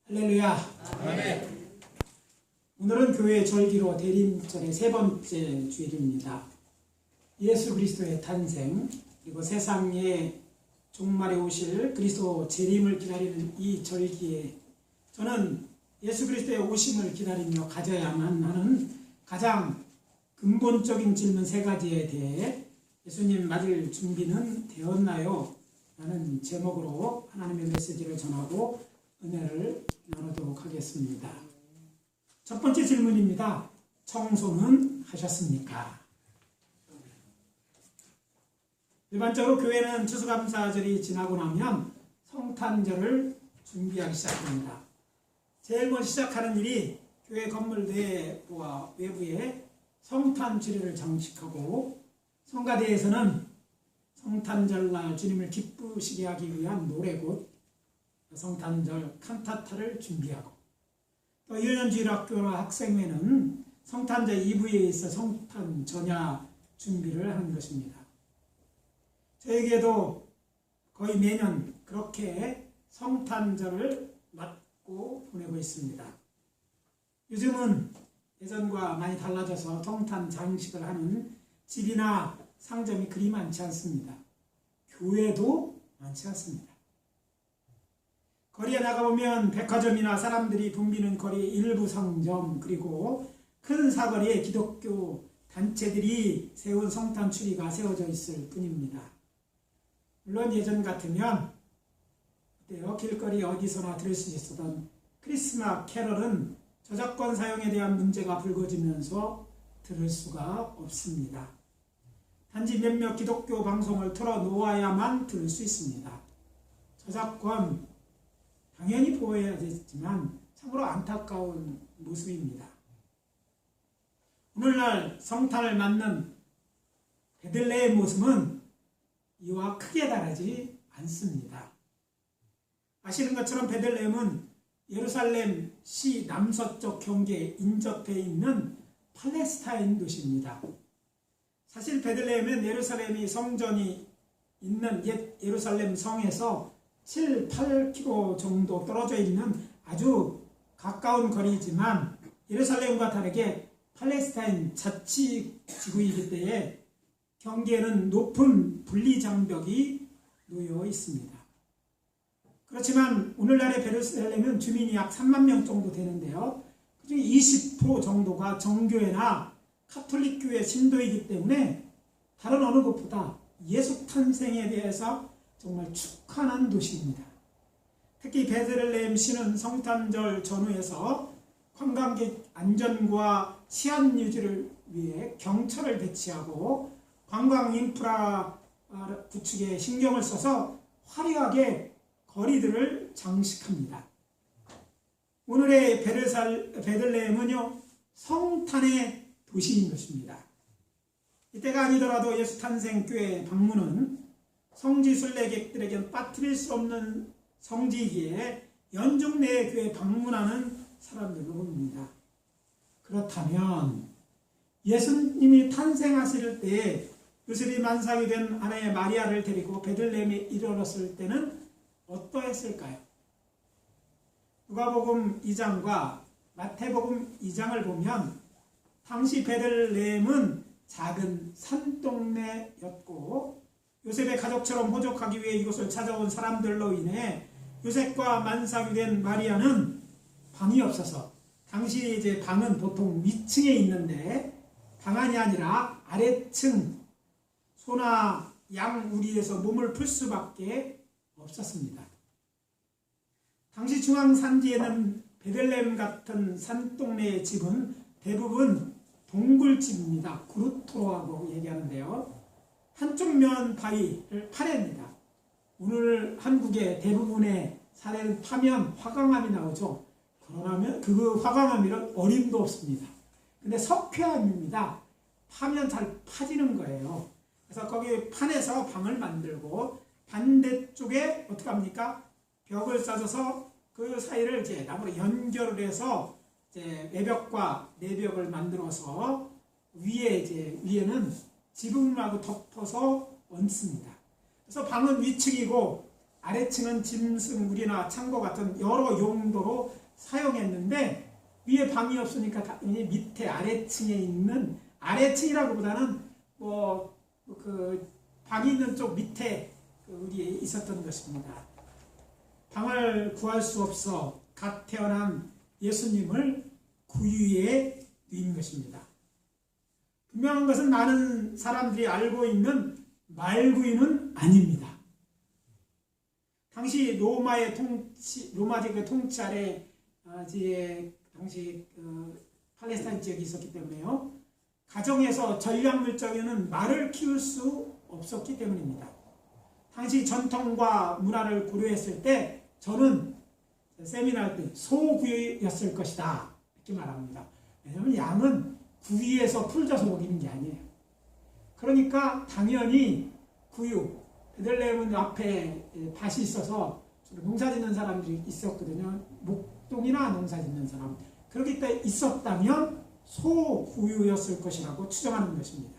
할렐루야. 아멘. 오늘은 교회 절기로 대림절의 세 번째 주일입니다. 예수 그리스도의 탄생, 그리고 세상에 종말에 오실 그리스도 재림을 기다리는 이 절기에 저는 예수 그리스도의 오심을 기다리며 가져야만 하는 가장 근본적인 질문 세 가지에 대해 예수님 맞을 준비는 되었나요? 라는 제목으로 하나님의 메시지를 전하고 은혜를 나누도록 하겠습니다. 첫 번째 질문입니다. 청소는 하셨습니까? 일반적으로 교회는 추수감사절이 지나고 나면 성탄절을 준비하기 시작합니다. 제일 먼저 시작하는 일이 교회 건물 내부와 외부에 성탄 주례를 장식하고 성가대에서는 성탄절날 주님을 기쁘시게 하기 위한 노래곡 성탄절 칸타타를 준비하고, 또 유년주일학교나 학생회는 성탄절 이브에 있어 성탄 전야 준비를 하는 것입니다. 저에게도 거의 매년 그렇게 성탄절을 맞고 보내고 있습니다. 요즘은 예전과 많이 달라져서 성탄 장식을 하는 집이나 상점이 그리 많지 않습니다. 교회도 많지 않습니다. 거리에 나가보면 백화점이나 사람들이 붐비는 거리의 일부 상점, 그리고 큰 사거리에 기독교 단체들이 세운 성탄 추리가 세워져 있을 뿐입니다. 물론 예전 같으면 길거리 어디서나 들을 수 있었던 크리스마스 캐럴은 저작권 사용에 대한 문제가 불거지면서 들을 수가 없습니다. 단지 몇몇 기독교 방송을 틀어놓아야만 들을 수 있습니다. 저작권 당연히 보호해야 되지만 참으로 안타까운 모습입니다. 오늘날 성탄을 맞는 베들레헴 모습은 이와 크게 다르지 않습니다. 아시는 것처럼 베들레헴은 예루살렘 시 남서쪽 경계에 인접해 있는 팔레스타인 도시입니다. 사실 베들레헴은 예루살렘이 성전이 있는 옛 예루살렘 성에서 7, 8km 정도 떨어져 있는 아주 가까운 거리이지만 예루살렘과 다르게 팔레스타인 자치지구이기 때문에 경계에는 높은 분리장벽이 놓여 있습니다. 그렇지만 오늘날의 예루살렘은 주민이 약 3만 명 정도 되는데요. 그중에 20% 정도가 정교회나 카톨릭 교회 신도이기 때문에 다른 어느 곳보다 예수 탄생에 대해서 정말 축하하는 도시입니다. 특히 베들레헴 시는 성탄절 전후에서 관광객 안전과 치안 유지를 위해 경찰을 배치하고 관광 인프라 구축에 신경을 써서 화려하게 거리들을 장식합니다. 오늘의 베들레헴은요, 성탄의 도시인 것입니다. 이때가 아니더라도 예수 탄생 교회 방문은 성지 순례객들에겐 빠뜨릴 수 없는 성지이기에 연중 내에 교회 방문하는 사람들로 봅니다. 그렇다면 예수님이 탄생하실 때에 요셉이 만삭이 된 아내 마리아를 데리고 베들레헴에 이르렀을 때는 어떠했을까요? 누가복음 2장과 마태복음 2장을 보면 당시 베들레헴은 작은 산동네였고 요셉의 가족처럼 호적하기 위해 이곳을 찾아온 사람들로 인해 요셉과 만삭이 된 마리아는 방이 없어서, 당시 이제 방은 보통 위층에 있는데 방안이 아니라 아래층 소나 양 우리에서 몸을 풀 수밖에 없었습니다. 당시 중앙 산지에는 베들레헴 같은 산동네의 집은 대부분 동굴집입니다. 구루토라고 얘기하는데요. 한쪽 면 바위를 파냅니다. 오늘 한국의 대부분의 사례는 파면 화강암이 나오죠. 그러면 그 화강암이란 어림도 없습니다. 근데 석회암입니다. 파면 잘 파지는 거예요. 그래서 거기 판에서 방을 만들고 반대쪽에 어떻게 합니까? 벽을 싸줘서 그 사이를 이제 나무로 연결을 해서 이제 외벽과 내벽을 만들어서 위에는 지붕하고 덮어서 얹습니다. 그래서 방은 위층이고 아래층은 짐승, 우리나 창고 같은 여러 용도로 사용했는데 위에 방이 없으니까 당연히 밑에 아래층에 있는, 아래층이라기보다는 그 방이 있는 쪽 밑에 우리에 있었던 것입니다. 방을 구할 수 없어 갓 태어난 예수님을 구유에 누인 것입니다. 분명한 것은 많은 사람들이 알고 있는 말구유는 아닙니다. 당시 로마의 로마 제국의 통치 아래 당시 팔레스타인 지역이 있었기 때문에요. 가정에서 전략물적에는 말을 키울 수 없었기 때문입니다. 당시 전통과 문화를 고려했을 때 저는 세미나할 때 소구유였을 것이다 이렇게 말합니다. 왜냐하면 양은 구유에서 풀 져서 먹이는 게 아니에요. 그러니까 당연히 구유, 베들레헴은 앞에 밭이 있어서 농사 짓는 사람들이 있었거든요. 목동이나 농사 짓는 사람. 그렇기 때문에 있었다면 소구유였을 것이라고 추정하는 것입니다.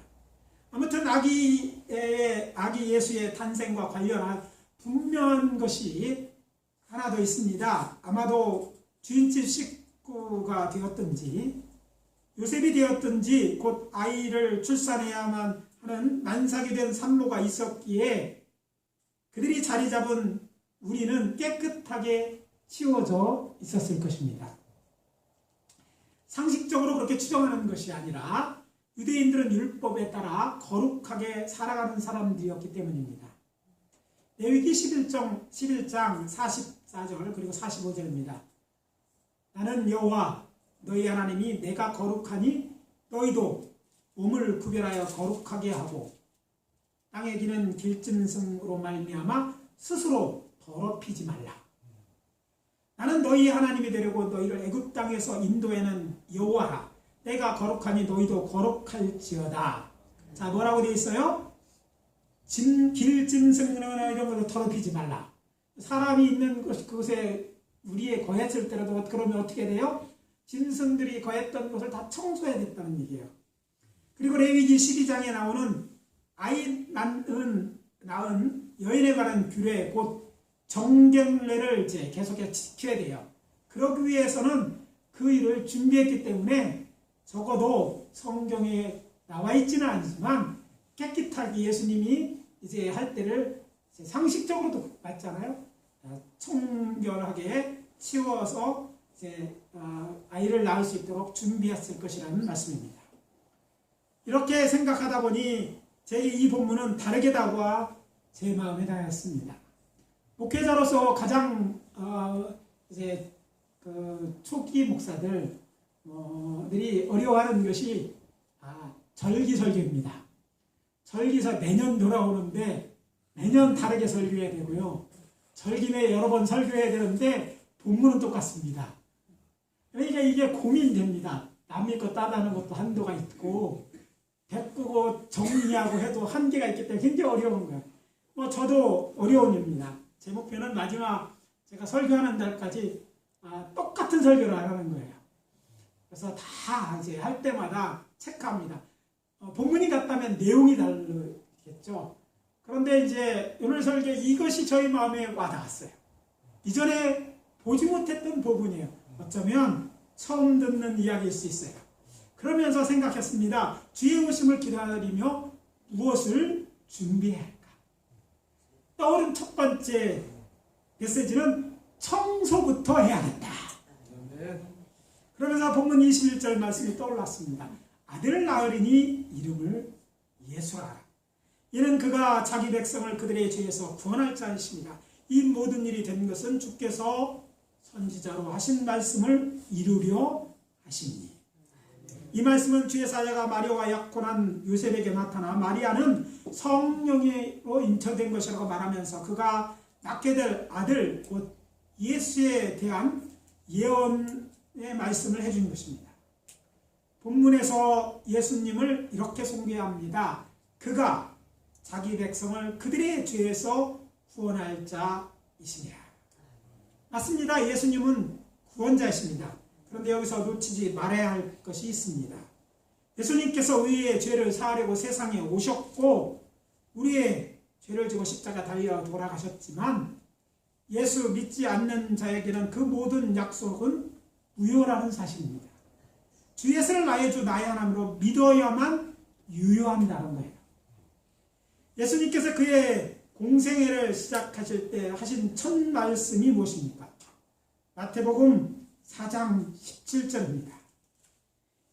아무튼 아기 예수의 탄생과 관련한 분명한 것이 하나 더 있습니다. 아마도 주인집 식구가 되었든지 요셉이 되었든지 곧 아이를 출산해야만 하는 만삭이 된 산모가 있었기에 그들이 자리 잡은 우리는 깨끗하게 치워져 있었을 것입니다. 상식적으로 그렇게 추정하는 것이 아니라 유대인들은 율법에 따라 거룩하게 살아가는 사람들이었기 때문입니다. 레위기 11장 44절 그리고 45절입니다. 나는 여호와 너희 하나님이 내가 거룩하니 너희도 몸을 구별하여 거룩하게 하고 땅에 기는 길짐승으로 말미암아 스스로 더럽히지 말라. 나는 너희 하나님이 되려고 너희를 애굽 땅에서 인도에는 여호와라. 내가 거룩하니 너희도 거룩할지어다. 자, 뭐라고 되어 있어요? 길짐승이나 이런 것을 더럽히지 말라. 사람이 있는 그곳에 우리의 거했을 때라도 그러면 어떻게 돼요? 짐승들이 거했던 것을 다 청소해야 됐다는 얘기예요. 그리고 레위기 12장에 나오는 아이 낳은 여인에 관한 규례, 곧 정결례를 이제 계속해서 지켜야 돼요. 그러기 위해서는 그 일을 준비했기 때문에 적어도 성경에 나와 있지는 않지만 깨끗하게 예수님이 이제 할 때를 이제 상식적으로도 맞잖아요. 청결하게 치워서 이제 아이를 낳을 수 있도록 준비했을 것이라는 말씀입니다. 이렇게 생각하다 보니 제게 이 본문은 다르게 다가와 제 마음에 닿았습니다. 목회자로서 가장 이제 그 초기 목사들이 어려워하는 것이 절기설교입니다. 절기설 매년 돌아오는데 매년 다르게 설교해야 되고요. 절기내 여러 번 설교해야 되는데 본문은 똑같습니다. 그러니까 이게 고민됩니다. 남의 것 따다는 것도 한도가 있고 베꾸고 정리하고 해도 한계가 있기 때문에 굉장히 어려운 거예요. 저도 어려운 일입니다. 제 목표는 마지막 제가 설교하는 날까지 똑같은 설교를 안 하는 거예요. 그래서 다 이제 할 때마다 체크합니다. 본문이 같다면 내용이 다르겠죠. 그런데 이제 오늘 설교 이것이 저희 마음에 와닿았어요. 이전에 보지 못했던 부분이에요. 어쩌면 처음 듣는 이야기일 수 있어요. 그러면서 생각했습니다. 주의 오심을 기다리며 무엇을 준비해야 할까? 떠오른 첫 번째 메시지는 청소부터 해야겠다. 그러면서 본문 21절 말씀이 떠올랐습니다. 아들을 낳으리니 이름을 예수라. 이는 그가 자기 백성을 그들의 죄에서 구원할 자이십니다. 이 모든 일이 된 것은 주께서 선지자로 하신 말씀을 이루려 하시니. 이 말씀은 주의 사자가 마리아와 약혼한 요셉에게 나타나 마리아는 성령으로 인쳐된 것이라고 말하면서 그가 낳게 될 아들 곧 예수에 대한 예언의 말씀을 해준 것입니다. 본문에서 예수님을 이렇게 소개합니다. 그가 자기 백성을 그들의 죄에서 구원할 자이시니라. 맞습니다. 예수님은 구원자이십니다. 그런데 여기서 놓치지 말아야 할 것이 있습니다. 예수님께서 우리의 죄를 사하려고 세상에 오셨고 우리의 죄를 지고 십자가 달려 돌아가셨지만 예수 믿지 않는 자에게는 그 모든 약속은 무효라는 사실입니다. 주 예수를 나의 주 나의 하나님으로 믿어야만 유효한다는 거예요. 예수님께서 그의 공생애를 시작하실 때 하신 첫 말씀이 무엇입니까? 마태복음 4장 17절입니다.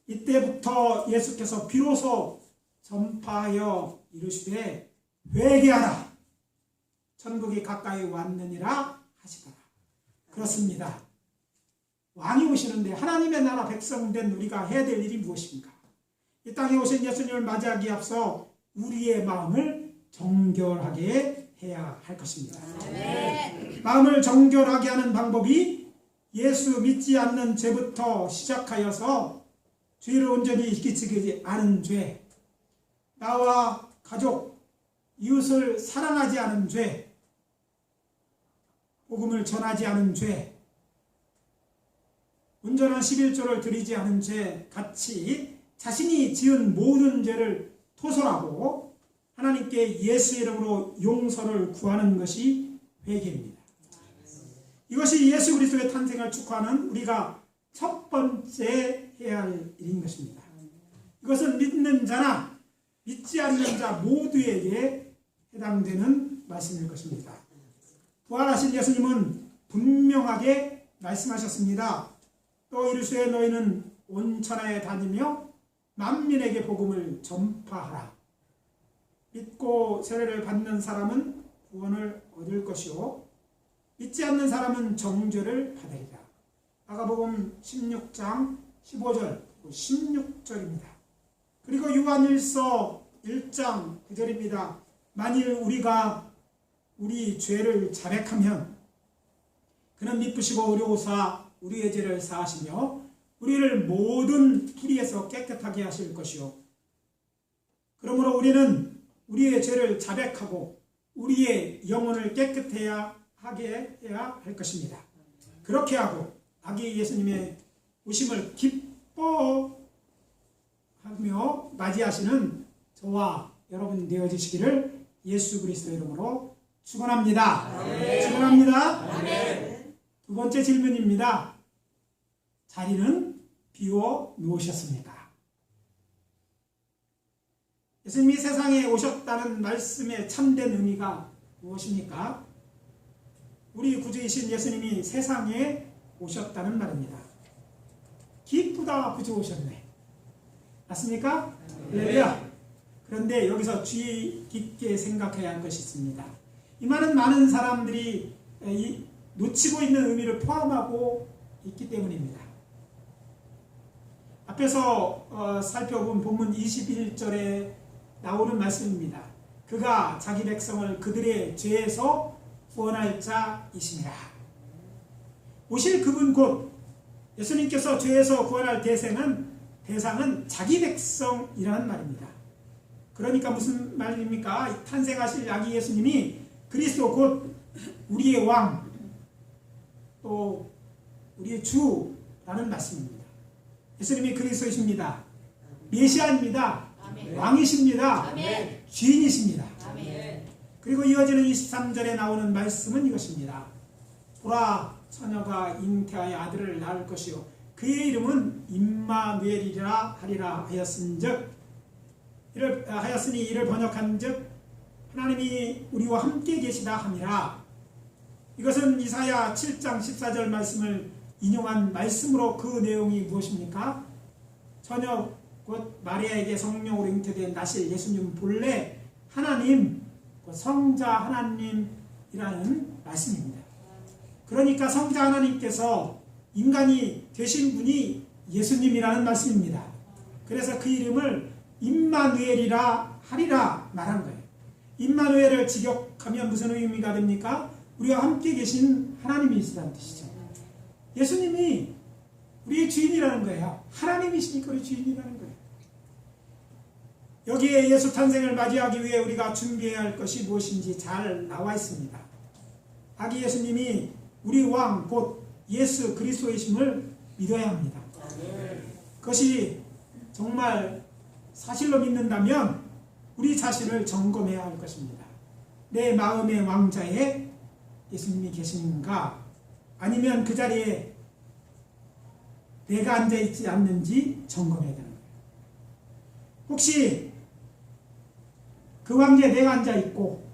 이때부터 예수께서 비로소 전파하여 이르시되 회개하라 천국이 가까이 왔느니라 하시더라. 그렇습니다. 왕이 오시는데 하나님의 나라 백성된 우리가 해야 될 일이 무엇입니까? 이 땅에 오신 예수님을 맞이하기에 앞서 우리의 마음을 정결하게 해야 할 것입니다. 마음을 정결하게 하는 방법이 예수 믿지 않는 죄부터 시작하여서 죄를 온전히 끼치지 않은 죄, 나와 가족, 이웃을 사랑하지 않은 죄, 복음을 전하지 않은 죄, 온전한 11조를 드리지 않은 죄 같이 자신이 지은 모든 죄를 토설하고 하나님께 예수 이름으로 용서를 구하는 것이 회개입니다. 이것이 예수 그리스도의 탄생을 축하하는 우리가 첫 번째 해야 할 일인 것입니다. 이것은 믿는 자나 믿지 않는 자 모두에게 해당되는 말씀일 것입니다. 부활하신 예수님은 분명하게 말씀하셨습니다. 또 이르시되 너희는 온 천하에 다니며 만민에게 복음을 전파하라. 믿고 세례를 받는 사람은 구원을 얻을 것이요 믿지 않는 사람은 정죄를 받으리라. 마가복음 16장 15절 16절입니다. 그리고 요한일서 1장 9절입니다. 만일 우리가 우리 죄를 자백하면 그는 미쁘시고 의로우사 우리의 죄를 사하시며 우리를 모든 불의에서 깨끗하게 하실 것이요 그러므로 우리는 우리의 죄를 자백하고 우리의 영혼을 깨끗해야 하게 해야 할 것입니다. 그렇게 하고 아기 예수님의 오심을 기뻐하며 맞이하시는 저와 여러분 되어지시기를 예수 그리스도 이름으로 축원합니다. 축원합니다. 두 번째 질문입니다. 자리는 비워 놓으셨습니까? 예수님이 세상에 오셨다는 말씀의 참된 의미가 무엇입니까? 우리 구주이신 예수님이 세상에 오셨다는 말입니다. 기쁘다 구주 오셨네. 맞습니까? 할렐루야. 그런데 여기서 주의 깊게 생각해야 할 것이 있습니다. 이 많은 사람들이 놓치고 있는 의미를 포함하고 있기 때문입니다. 앞에서 살펴본 본문 21절에 나오는 말씀입니다. 그가 자기 백성을 그들의 죄에서 구원할 자이시니라. 오실 그분 곧 예수님께서 죄에서 구원할 대상은 자기 백성이라는 말입니다. 그러니까 무슨 말입니까? 탄생하실 아기 예수님이 그리스도 곧 우리의 왕 또 우리의 주라는 말씀입니다. 예수님이 그리스도이십니다. 메시아입니다. 아멘. 왕이십니다. 아멘. 주인이십니다. 아멘. 그리고 이어지는 23절에 나오는 말씀은 이것입니다. 보라 처녀가 잉태하여 아들을 낳을 것이요 그의 이름은 임마누엘이라 하리라 하였으니 이를 번역한즉 하나님이 우리와 함께 계시다 함이라. 이것은 이사야 7장 14절 말씀을 인용한 말씀으로 그 내용이 무엇입니까? 처녀 곧 마리아에게 성령으로 잉태된 나실 예수님은 본래 하나님, 성자 하나님이라는 말씀입니다. 그러니까 성자 하나님께서 인간이 되신 분이 예수님이라는 말씀입니다. 그래서 그 이름을 임마누엘이라 하리라 말한 거예요. 임마누엘을 직역하면 무슨 의미가 됩니까? 우리와 함께 계신 하나님이 있으라는 뜻이죠. 예수님이 우리의 주인이라는 거예요. 하나님이시니까 우리 주인이라는 거예요. 여기에 예수 탄생을 맞이하기 위해 우리가 준비해야 할 것이 무엇인지 잘 나와 있습니다. 아기 예수님이 우리 왕 곧 예수 그리스도이심을 믿어야 합니다. 그것이 정말 사실로 믿는다면 우리 자신을 점검해야 할 것입니다. 내 마음의 왕자에 예수님이 계신가, 아니면 그 자리에 내가 앉아있지 않는지 점검해야 되는 거예요. 혹시 그 황제에 내가 앉아있고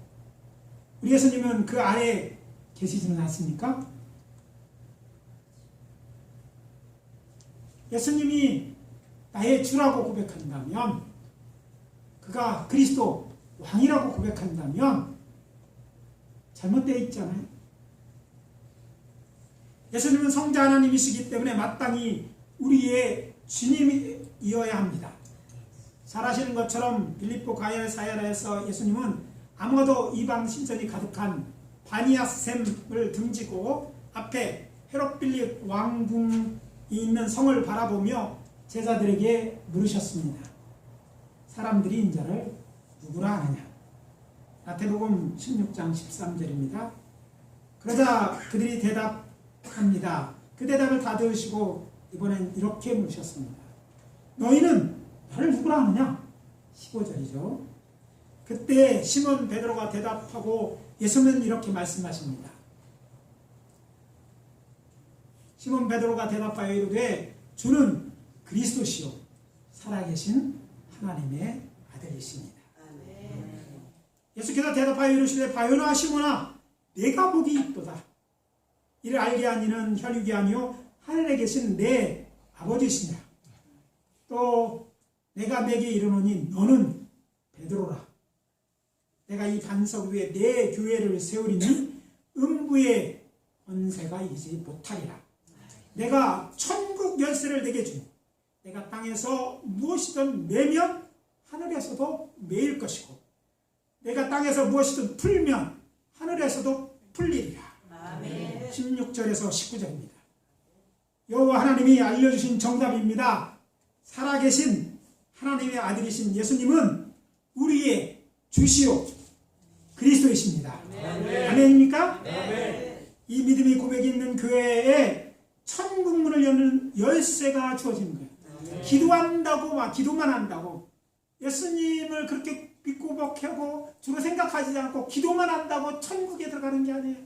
우리 예수님은 그 아래에 계시지는 않습니까? 예수님이 나의 주라고 고백한다면, 그가 그리스도 왕이라고 고백한다면 잘못되어 있잖아요. 예수님은 성자 하나님이시기 때문에 마땅히 우리의 주님이어야 합니다. 잘 아시는 것처럼 빌립보 가야 사야라에서 예수님은 아무도 이방 신전이 가득한 바니아셈을 등지고 앞에 헤롯 빌립 왕궁이 있는 성을 바라보며 제자들에게 물으셨습니다. 사람들이 인자를 누구라 하느냐? 마태복음 16장 13절입니다. 그러자 그들이 대답합니다. 그 대답을 다 들으시고 이번엔 이렇게 물으셨습니다. 너희는 나를 누구라 하느냐? 15절이죠. 그때 시몬 베드로가 대답하고 예수는 이렇게 말씀하십니다. 시몬 베드로가 대답하여 이르되 주는 그리스도시요 살아계신 하나님의 아들이십니다. 예수께서 대답하여 이르시되 바요나 시몬아 내가 복이 있도다. 이를 알게 한 이는 혈육이 아니요 하늘에 계신 내 아버지시니라. 또 내가 내게 이르노니 너는 베드로라. 내가 이 반석 위에 내 교회를 세우리니 음부의 권세가 이기지 못하리라. 내가 천국 열쇠를 내게 주니 내가 땅에서 무엇이든 매면 하늘에서도 매일 것이고 내가 땅에서 무엇이든 풀면 하늘에서도 풀리리라. 아멘. 16절에서 19절입니다. 여호와 하나님이 알려주신 정답입니다. 살아계신 하나님의 아들이신 예수님은 우리의 주시오 그리스도이십니다. 아멘입니까? 아멘. 이 믿음의 고백이 있는 교회에 천국문을 여는 열쇠가 주어지는 거예요. 아멘. 기도한다고 막 기도만 한다고 예수님을 그렇게 믿고 목하고 주로 생각하지 않고 기도만 한다고 천국에 들어가는 게 아니에요.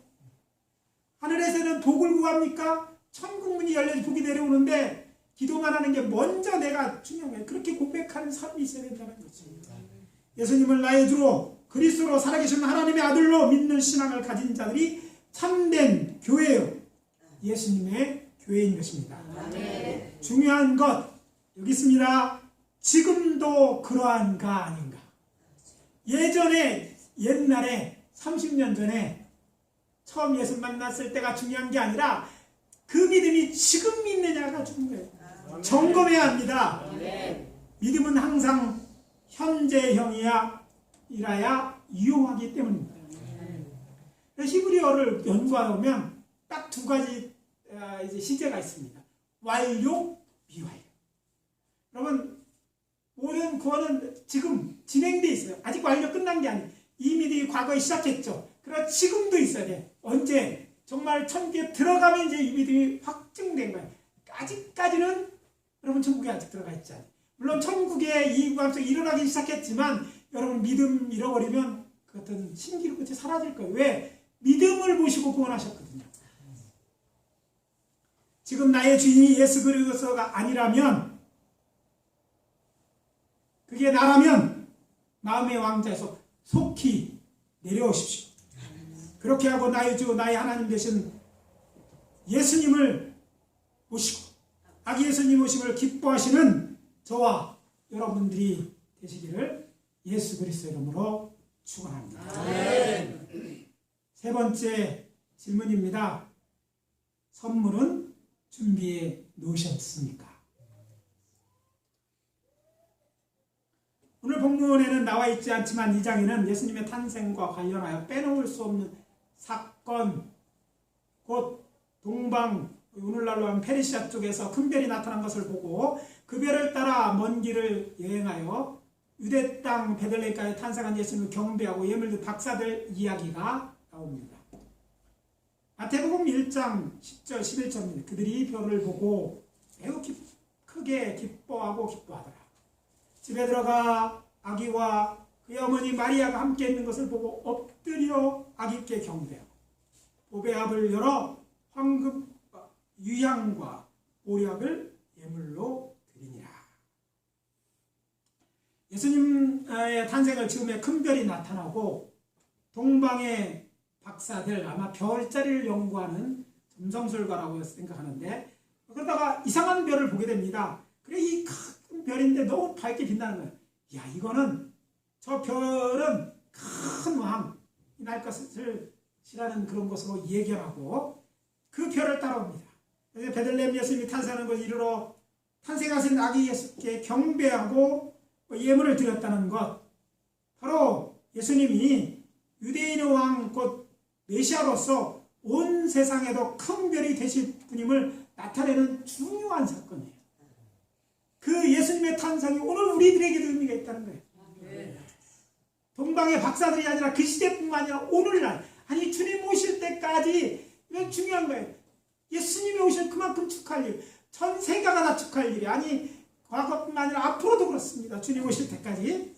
하늘에서는 복을 구합니까? 천국문이 열려서 복이 내려오는데 기도만 하는 게 먼저 내가 중요한 거예요. 그렇게 고백하는 삶이 있어야 된다는 거죠. 예수님을 나의 주로 그리스도로 살아계신 하나님의 아들로 믿는 신앙을 가진 자들이 참된 교회요. 예수님의 교회인 것입니다. 아멘. 중요한 것 여기 있습니다. 지금도 그러한가 아닌가. 예전에 옛날에 30년 전에 처음 예수 만났을 때가 중요한 게 아니라 그 믿음이 지금 믿느냐가 중요해요. 점검해야 합니다. 아멘. 믿음은 항상 현재형이야 이라야 유용하기 때문입니다. 히브리어를 연구하다 보면 딱 두 가지 이제 시제가 있습니다. 완료, 미완료. 여러분 모든 구원은 지금 진행돼 있어요. 아직 완료 끝난 게 아니에요. 이 믿음이 과거에 시작했죠. 그러나 지금도 있어야 돼. 언제 정말 천국에 들어가면 이제 이 믿음이 확증된 거예요. 아직까지는 여러분 천국에 아직 들어가 있지 않아요. 물론 천국에 이 마음속에 일어나기 시작했지만 여러분 믿음 잃어버리면 그것은 신기루 끝에 사라질 거예요. 왜? 믿음을 보시고 구원하셨거든요. 지금 나의 주인이 예수 그리스도가 아니라면 그게 나라면 마음의 왕자에서 속히 내려오십시오. 그렇게 하고 나의 주 나의 하나님 되신 예수님을 모시고 아기 예수님 오심을 기뻐하시는 저와 여러분들이 되시기를 예수 그리스도 이름으로 축원합니다. 아멘. 세 번째 질문입니다. 선물은 준비해 놓으셨습니까? 오늘 본문에는 나와 있지 않지만 이 장에는 예수님의 탄생과 관련하여 빼놓을 수 없는 사건, 곧 동방, 오늘날로 하면 페르시아 쪽에서 큰 별이 나타난 것을 보고 그 별을 따라 먼 길을 여행하여 유대 땅 베들레헴까지 탄생한 예수님을 경배하고 예물들 박사들 이야기가 나옵니다. 마태복음 1장 10절 11절입니다. 그들이 별을 보고 매우 크게 기뻐하고 기뻐하더라. 집에 들어가 아기와 그의 어머니 마리아가 함께 있는 것을 보고 엎드려 아기께 경배하고 보배합을 열어 황금 유향과 보약을 예물로 드리니라. 예수님의 탄생을 즈음에 큰 별이 나타나고 동방의 박사들, 아마 별자리를 연구하는 점성술가라고 생각하는데, 그러다가 이상한 별을 보게 됩니다. 그래, 이 큰 별인데 너무 밝게 빛나는 거예요. 야, 이거는, 저 별은 큰 왕이 날 것을 시라는 그런 것으로 예견하고 그 별을 따라옵니다. 그래서 베들레헴 예수님이 탄생하는 것을 이르러 탄생하신 아기 예수께 경배하고 예물을 드렸다는 것, 바로 예수님이 유대인의 왕 곧 메시아로서 온 세상에도 큰 별이 되실 분임을 나타내는 중요한 사건이에요. 그 예수님의 탄생이 오늘 우리들에게도 의미가 있다는 거예요. 동방의 박사들이 아니라 그 시대뿐만 아니라 오늘날, 아니 주님 오실 때까지, 이건 중요한 거예요. 예수님이 오실 그만큼 축하할 일, 전 세계가 다 축하할 일이, 아니 과거뿐만 아니라 앞으로도 그렇습니다. 주님 오실 때까지.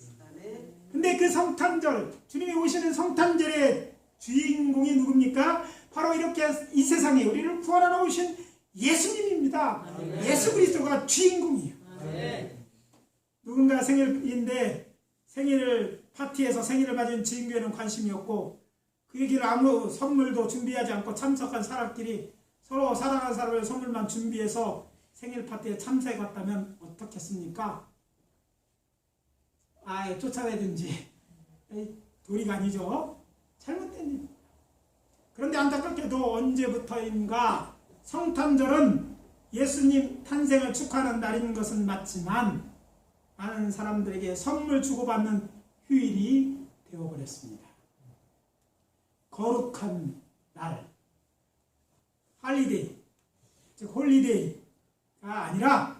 근데 그 성탄절, 주님이 오시는 성탄절의 주인공이 누굽니까? 바로 이렇게 이 세상에 우리를 구원하러 오신 예수님입니다. 예수 그리스도가 주인공이에요. 누군가 생일인데 생일 파티에서 생일을 맞은 주인공에는 관심이 없고 그에게는 아무 선물도 준비하지 않고 참석한 사람끼리 서로 사랑하는 사람을 선물만 준비해서 생일 파티에 참석했다면 어떻겠습니까? 쫓아내든지 도리가 아니죠. 잘못된 일. 그런데 안타깝게도 언제부터인가 성탄절은 예수님 탄생을 축하하는 날인 것은 맞지만 많은 사람들에게 선물 주고받는 휴일이 되어버렸습니다. 거룩한 날, 할리데이, 즉 홀리데이가 아니라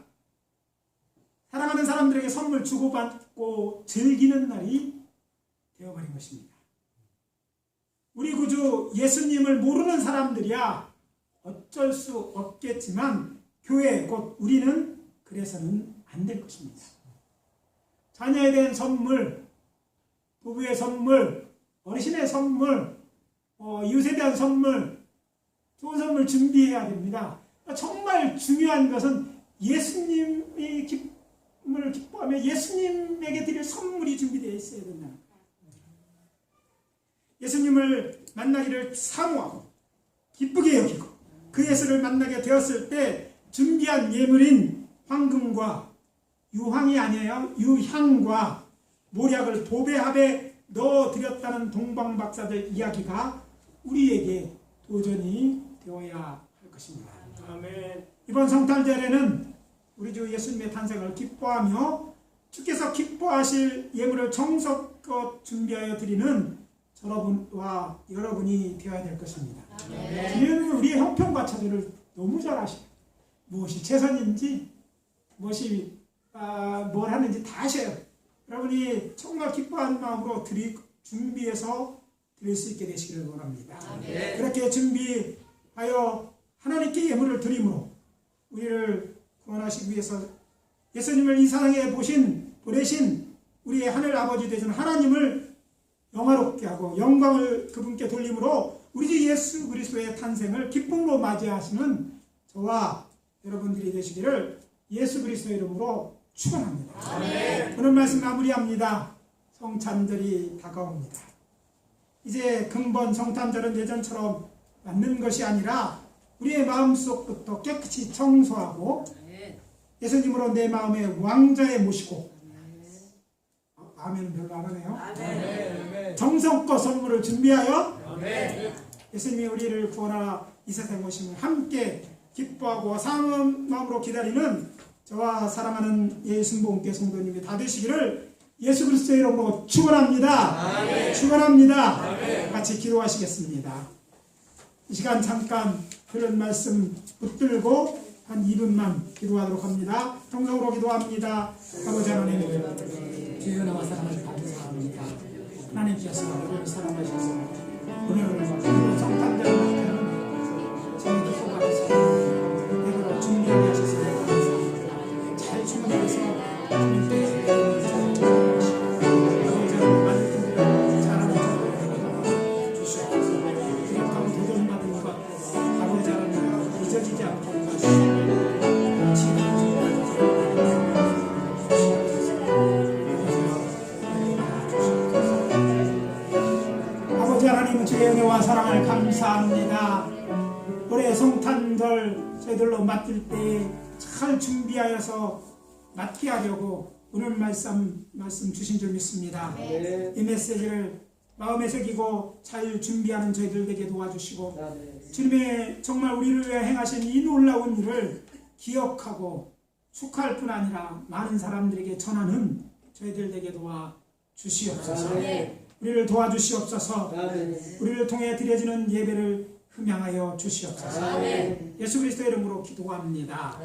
사랑하는 사람들에게 선물 주고받고 즐기는 날이 되어버린 것입니다. 우리 구주 예수님을 모르는 사람들이야 어쩔 수 없겠지만 교회 곧 우리는 그래서는 안 될 것입니다. 자녀에 대한 선물, 부부의 선물, 어르신의 선물, 이웃에 대한 선물, 좋은 선물 준비해야 됩니다. 정말 중요한 것은 예수님이 기쁨을 기뻐하며 예수님에게 드릴 선물이 준비되어 있어야 된다. 예수님을 만나기를 사모하고 기쁘게 여기고 그 예수를 만나게 되었을 때 준비한 예물인 황금과 유황이 아니에요. 유향과 모략을 보배합에 넣어드렸다는 동방박사들 이야기가 우리에게 도전이 되어야 할 것입니다. 아멘. 이번 성탄절에는 우리 주 예수님의 탄생을 기뻐하며 주께서 기뻐하실 예물을 정성껏 준비하여 드리는 저러분과 여러분이 되어야 될 것입니다. 주님은 우리의 형편과 처지를 너무 잘 아셔요. 무엇이 최선인지, 무엇이 뭘 하는지 다 아셔요. 여러분이 정말 기뻐하는 마음으로 준비해서 드릴 수 있게 되시기를 원합니다. 그렇게 준비하여 하나님께 예물을 드림으로 우리를 구원하시기 위해서 예수님을 이 세상에 보내신 우리의 하늘 아버지 되신 하나님을 영화롭게 하고 영광을 그분께 돌림으로 우리 주 예수 그리스도의 탄생을 기쁨으로 맞이하시는 저와 여러분들이 되시기를 예수 그리스도의 이름으로 축원합니다. 오늘 말씀 마무리합니다. 성탄절이 다가옵니다. 이제 근본 성탄절은 예전처럼 맞는 것이 아니라 우리의 마음속부터 깨끗이 청소하고 예수님으로 내 마음의 왕자에 모시고 아멘은 별로 안 하네요. 정성껏 선물을 준비하여 예수님이 우리를 구원하라 이 세상에 오심을 함께 기뻐하고 사랑하는 마음으로 기다리는 저와 사랑하는 예순복음교회 성도님이 다 되시기를 예수 그리스도의 이름으로 축원합니다. 축원합니다. 같이 기도하시겠습니다. 이 시간 잠깐 들은 말씀 붙들고 한 2분만 기도하도록 합니다. 통성으로 기도합니다. 아버지 하나님, 주여 나와 사랑을 감사합니다. 하나님께서 우리를 사랑하셔서 오늘 성탄절을 저희들 속아서 예물을 준비하게 하셔서 감사합니다. 잘 준비해서 주님께 잘하는 자를 주시옵소서. 기억하고 도전받은 감사합니다. 올해 성탄절 저희들로 맡길 때 잘 준비하여서 맡게 하려고 오늘 말씀 주신 줄 믿습니다. 이 메시지를 마음에 새기고 잘 준비하는 저희들 되게 도와주시고 주님의 정말 우리를 위해 행하신 이 놀라운 일을 기억하고 축하할 뿐 아니라 많은 사람들에게 전하는 저희들 되게 도와주시옵소서. 우리를 도와주시옵소서. 우리를 통해 드려지는 예배를 흠양하여 주시옵소서. 예수 그리스도의 이름으로 기도합니다.